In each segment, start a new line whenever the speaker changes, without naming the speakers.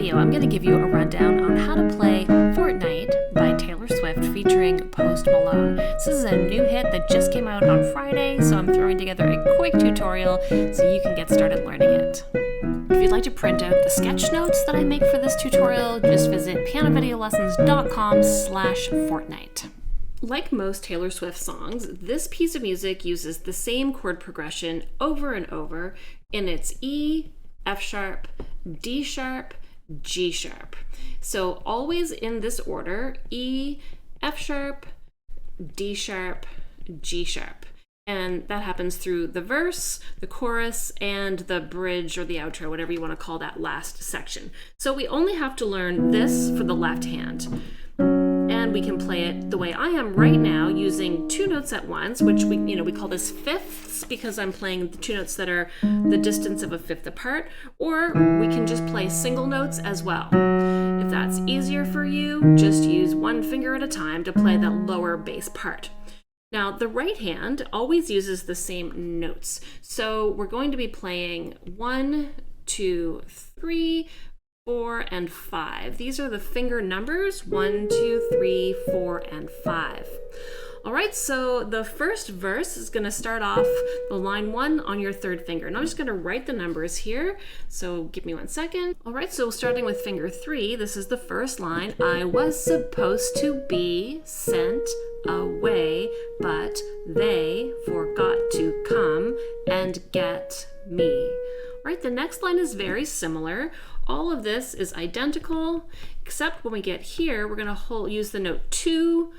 video, I'm going to give you a rundown on how to play Fortnight by Taylor Swift featuring Post Malone. This is a new hit that just came out on Friday, so I'm throwing together a quick tutorial so you can get started learning it. If you'd like to print out the sketch notes that I make for this tutorial, just visit pianovideolessons.com/Fortnight. Like most Taylor Swift songs, this piece of music uses the same chord progression over and over in its E, F sharp, D sharp, G sharp. So always in this order: E, F sharp, D sharp, G sharp. And that happens through the verse, the chorus, and the bridge or the outro, whatever you want to call that last section. So we only have to learn this for the left hand. And we can play it the way I am right now, using two notes at once, which we call this fifths because I'm playing the two notes that are the distance of a fifth apart, or we can just play single notes as well. If that's easier for you, just use one finger at a time to play the lower bass part. Now, the right hand always uses the same notes. So we're going to be playing 1, 2, 3, 4, and 5. These are the finger numbers: 1, 2, 3, 4, and 5. All right, so the first verse is going to start off the line 1 on your third finger. And I'm just going to write the numbers here. So give me 1 second. All right, so starting with finger 3, this is the first line. I was supposed to be sent away, but they forgot to come and get me. All right, the next line is very similar. All of this is identical, except when we get here, we're going to use the note 2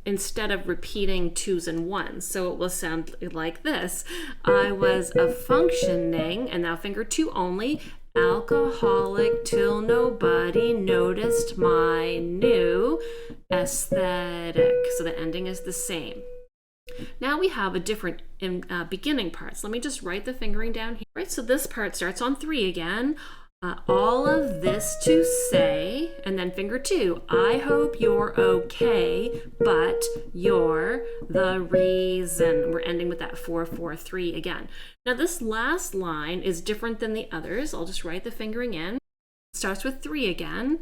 instead of repeating 2s and 1s. So it will sound like this. I was a functioning, and now finger 2 only, alcoholic till nobody noticed my new aesthetic. So the ending is the same. Now we have a different beginning parts. Let me just write the fingering down here. Right, so this part starts on 3 again. All of this to say, and then finger 2, I hope you're okay, but you're the reason. We're ending with that 4, 4, 3 again. Now this last line is different than the others. I'll just write the fingering in. It starts with 3 again,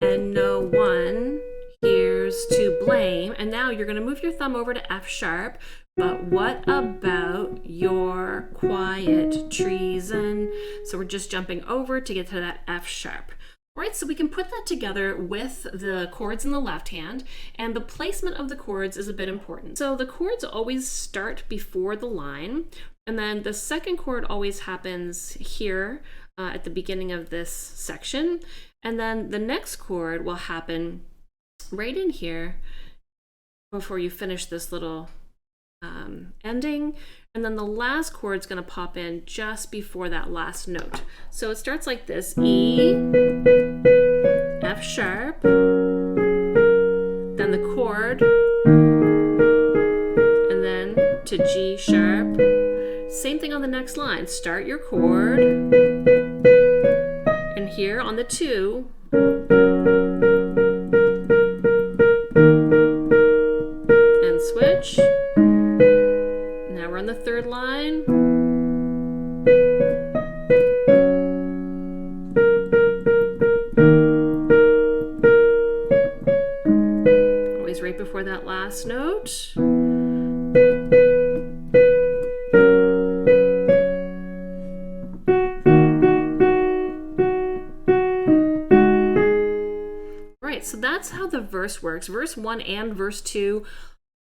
and no one here's to blame. And now you're going to move your thumb over to F sharp. But what about your quiet treason? So we're just jumping over to get to that F sharp. All right, so we can put that together with the chords in the left hand, and the placement of the chords is a bit important. So the chords always start before the line, and then the second chord always happens here at the beginning of this section, and then the next chord will happen right in here before you finish this little ending, and then the last chord is going to pop in just before that last note. So it starts like this: E, F sharp, then the chord, and then to G sharp. Same thing on the next line. Start your chord, and here on the 2, and switch. Now we're on the third line. Always right before that last note. Right, so that's how the verse works. Verse 1 and verse 2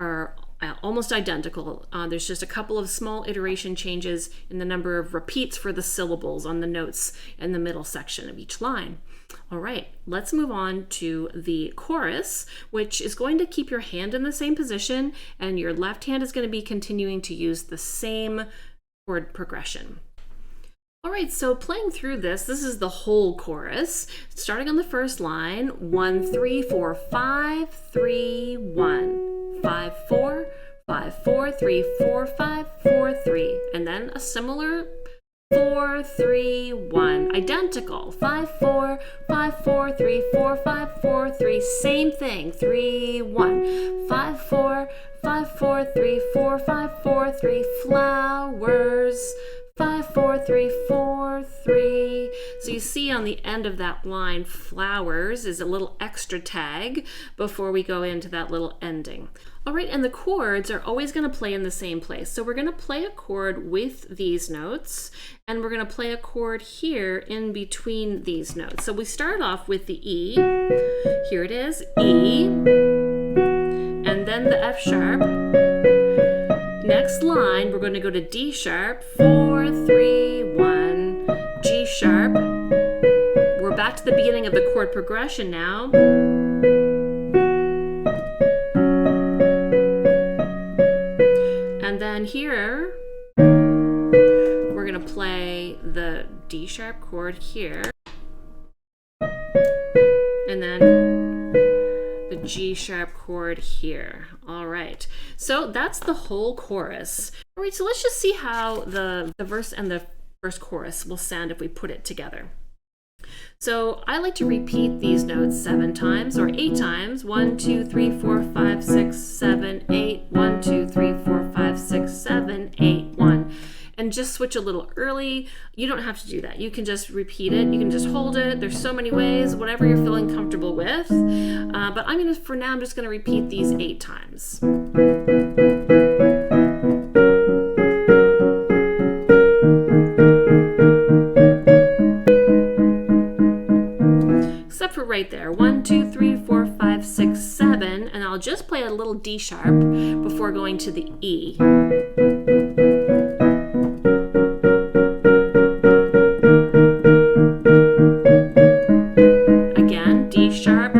are almost identical. There's just a couple of small iteration changes in the number of repeats for the syllables on the notes in the middle section of each line. All right, let's move on to the chorus, which is going to keep your hand in the same position, and your left hand is going to be continuing to use the same chord progression. All right, so playing through this is the whole chorus. Starting on the first line: 1, 3, 4, 5, 3, 1. 5, 4, 5, 4, 3, 4, 5, 4, 3. And then a similar 4, 3, 1. Identical. 5, 4, 5, 4, 3, 4, 5, 4, 3. Same thing. 3, 1. 5, 4, 5, 4, 3, 4, 5, 4, 3. Flowers. 5, 4, 3, 4, 3. So you see on the end of that line, flowers is a little extra tag before we go into that little ending. All right, and the chords are always going to play in the same place. So we're going to play a chord with these notes, and we're going to play a chord here in between these notes. So we start off with the E. Here it is, E, and then the F sharp. Next line, we're going to go to D sharp, 4, 3, 1, G sharp. We're back to the beginning of the chord progression now. And then here, we're going to play the D sharp chord here. And then the G sharp chord here. All right, so that's the whole chorus. All right, so let's just see how the verse and the first chorus will sound if we put it together. So I like to repeat these notes 7 times or 8 times. 1, 2, 3, 4, 5, 6, 7, 8. 1, 2, 3, 4, 5, 6, 7, 8, 1. And just switch a little early. You don't have to do that. You can just repeat it. You can just hold it. There's so many ways, whatever you're feeling comfortable with. But for now, I'm just going to repeat these 8 times. Except for right there. 1, 2, 3, 4, 5, 6, 7. And I'll just play a little D sharp before going to the E. Again, D sharp.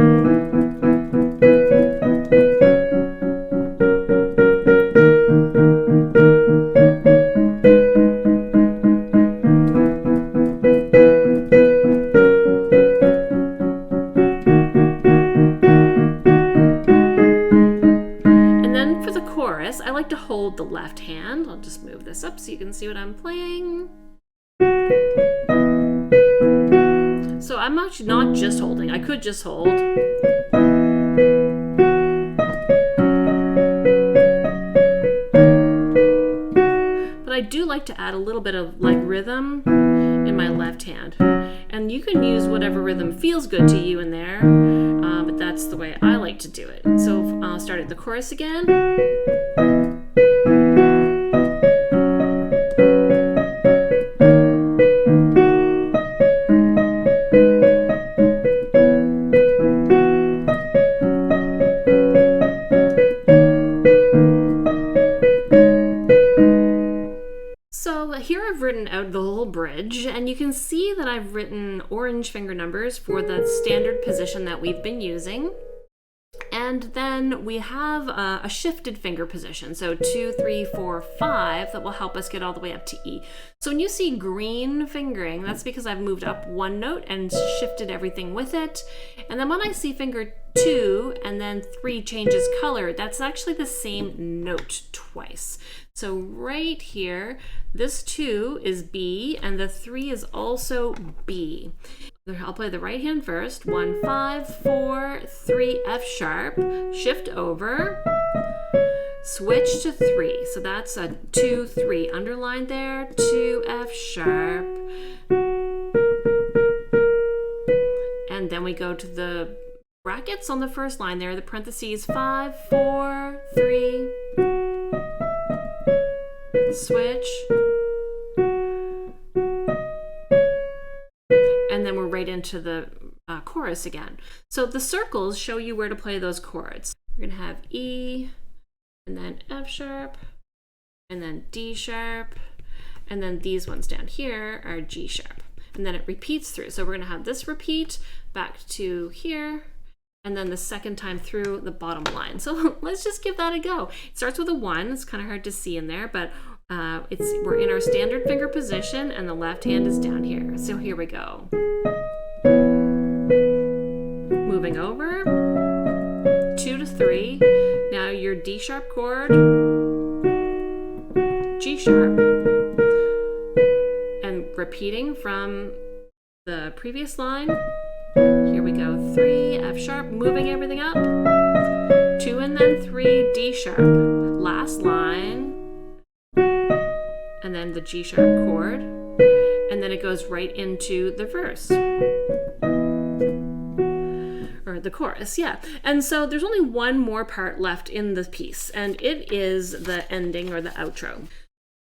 I like to hold the left hand. I'll just move this up so you can see what I'm playing. So I'm actually not just holding. I could just hold. But I do like to add a little bit of rhythm in my left hand. And you can use whatever rhythm feels good to you in there. But that's the way I like to do it. So I'll start at the chorus again. So here I've written out the whole bridge, and you can see that I've written orange finger numbers for the standard position that we've been using. And then we have a shifted finger position, so 2, 3, 4, 5, that will help us get all the way up to E. So when you see green fingering, that's because I've moved up one note and shifted everything with it. And then when I see finger 2 and then 3 changes color, that's actually the same note twice. So right here, this 2 is B and the 3 is also B. I'll play the right hand first. 1, 5, 4, 3, F sharp, shift over, switch to 3. So that's a 2, 3 underlined there, 2, F sharp. And then we go to the brackets on the first line there, the parentheses, 5, 4, 3, switch. And then we're right into the chorus again. So the circles show you where to play those chords. We're going to have E, and then F sharp, and then D sharp, and then these ones down here are G sharp. And then it repeats through. So we're going to have this repeat back to here, and then the second time through the bottom line. So let's just give that a go. It starts with a 1. It's kind of hard to see in there, but we're in our standard finger position, and the left hand is down here. So here we go. Moving over, 2 to 3. Now your D sharp chord, G sharp, and repeating from the previous line. Here we go, 3, F sharp, moving everything up, 2 and then 3, D sharp, last line, and then the G sharp chord, and then it goes right into the verse. Or the chorus, yeah. And so there's only one more part left in the piece, and it is the ending or the outro.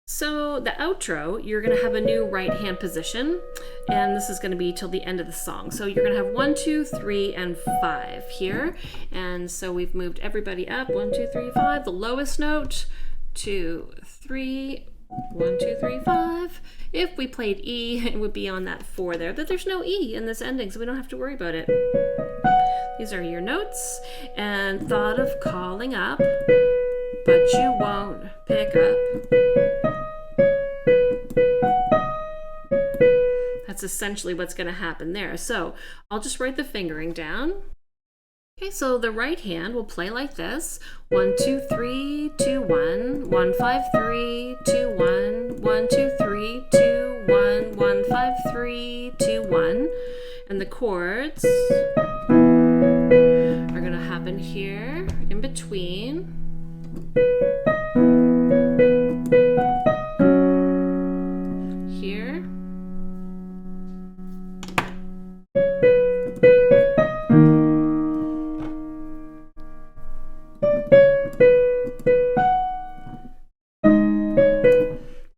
So the outro, you're going to have a new right hand position, and this is going to be till the end of the song. So you're going to have 1, 2, 3, and 5 here. And so we've moved everybody up. 1, 2, 3, 5. The lowest note, 2, 3, 1, 2, 3, 5. If we played E, it would be on that 4 there, but there's no E in this ending, so we don't have to worry about it. These are your notes. And thought of calling up, but you won't pick up. That's essentially what's going to happen there. So I'll just write the fingering down. Okay, so the right hand will play like this. 1, 2, 3, 2, 1, 1, 5, 3, 2, 1, 1, 2, 3, 2, 1, 1, 5, 3, 2, 1. And the chords are going to happen here in between. Here.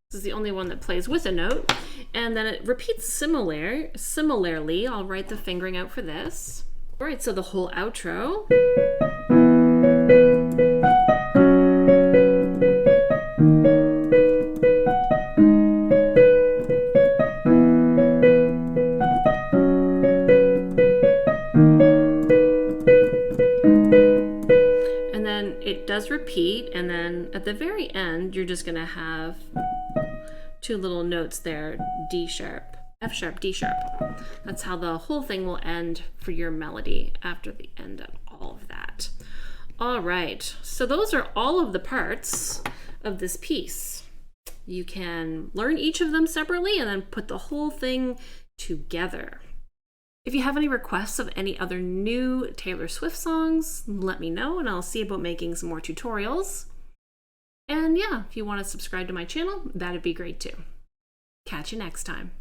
This is the only one that plays with a note, and then it repeats similarly. I'll write the fingering out for this. All right, so the whole outro. And then it does repeat, and then at the very end, you're just gonna have 2 little notes there, D sharp, F sharp, D sharp. That's how the whole thing will end for your melody after the end of all of that. All right, so those are all of the parts of this piece. You can learn each of them separately and then put the whole thing together. If you have any requests of any other new Taylor Swift songs, let me know and I'll see about making some more tutorials. And yeah, if you want to subscribe to my channel, that'd be great too. Catch you next time.